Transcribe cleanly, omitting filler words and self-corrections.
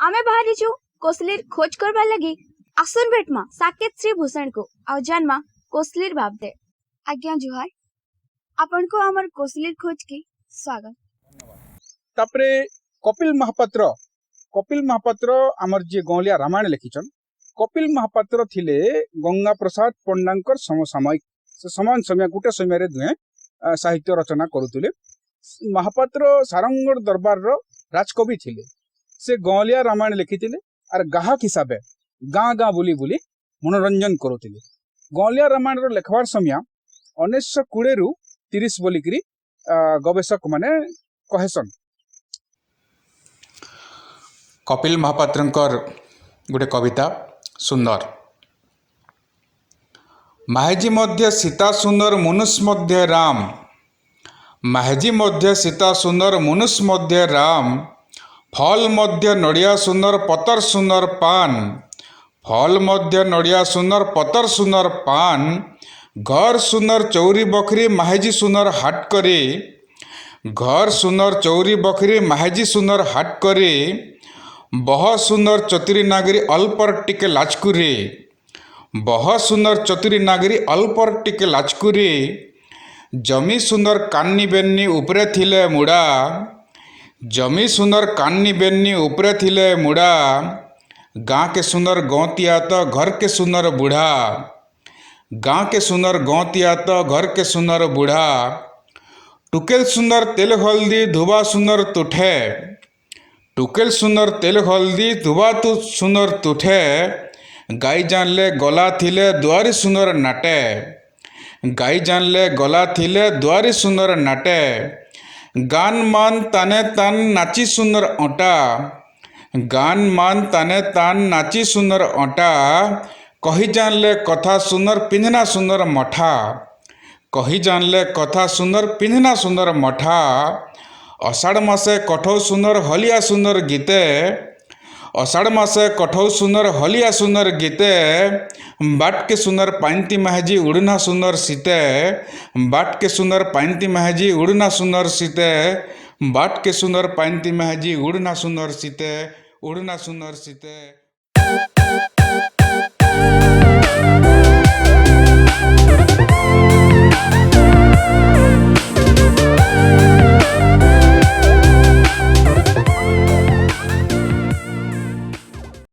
आमे बाहरी कोसलीर खोज करबा लगी आसुन भेटमा साकेत श्री भूषण को और जन्मा कोसलीर बाबदे। आज्ञा जुहार आपन को अमर कोसलीर खोज की स्वागत। तापरे कपिल महापात्र आमर जे गौलिया रामायण लिखिछन। कपिल महापात्र थिले गंगा प्रसाद पंडांकर समसामयिक से समान समय गुटे समय रे दुहे साहित्य रचना करुतिले। महापात्र सारंगगढ़ दरबार रो राजकवि थिले। से गौलिया रामायण लिखिथिले आर गाहक हिसाबे गाँ गाँ बुली बुली मनोरंजन करुतिले। गौलिया रामायण रो लेखवार समय 1920 रु 30 बोलिकरी गवेषक माने कहेसन। कपिल महापात्रंकर गोटे कविता सुंदर। माहेजी मध्य सीता सुंदर मनुष्य मध्य राम, माहेजी मध्य सीता सुंदर मनुष्य मध्य राम, फल मध्य नड़िया सुंदर पतर सुंदर पान, फल मध्य नड़िया सुंदर पतर सुंदर पान, घर सुंदर चौरी बखरी माहेजी सुंदर हाट करे, घर सुंदर चौरी बखरी माहेजी सुंदर हाट करे, बहुत सुंदर चतुरी नागरी अल्पर टिके लाचकुरे, बहुत सुंदर चतुरी नागरी अल्पर टिके लाचकुरे, जमी सुंदर कान्नी बेन्नी उपरे थिले मुड़ा, जमी सुंदर कान्नी बेन्नी उपरे थिले मुड़ा, गाँ के सुंदर गौतिया तो घर के सुंदर बूढ़ा, गाँ के सुंदर गौतिया तो घर के सुंदर बूढ़ा, टुकेल सुंदर तेल हल्दी धुबा सुंदर तुठे, टुकेल सुंदर तेल हल्दी धुबा तु सुंदर तुठे, गाई जानले गला थिले दुआरी सुंदर नाटे, गाई जानले गला थिले दुआरी सुंदर नाटे, गान मान ताने तान नाची सुंदर ओटा, गान मान ताने तान नाची सुंदर ओटा, कही जानले कथा सुंदर पिंधना सुंदर मठा, कही जानले कथा सुंदर पिंधना सुंदर मठा, अषाढ़ मासे कठौ सुंदर हलिया सुंदर गीते, अषाढ़ मासे कठौ सुंदर हलिया सुंदर गीते, बाट के सुंदर पाइंती महजी उड़ना सुंदर सीते, बाट के सुंदर पाइंती महजी उड़ना सुंदर सीते, बाट के सुंदर पाइंती महजी उड़ना सुंदर सीते, उड़ना सुंदर सीते।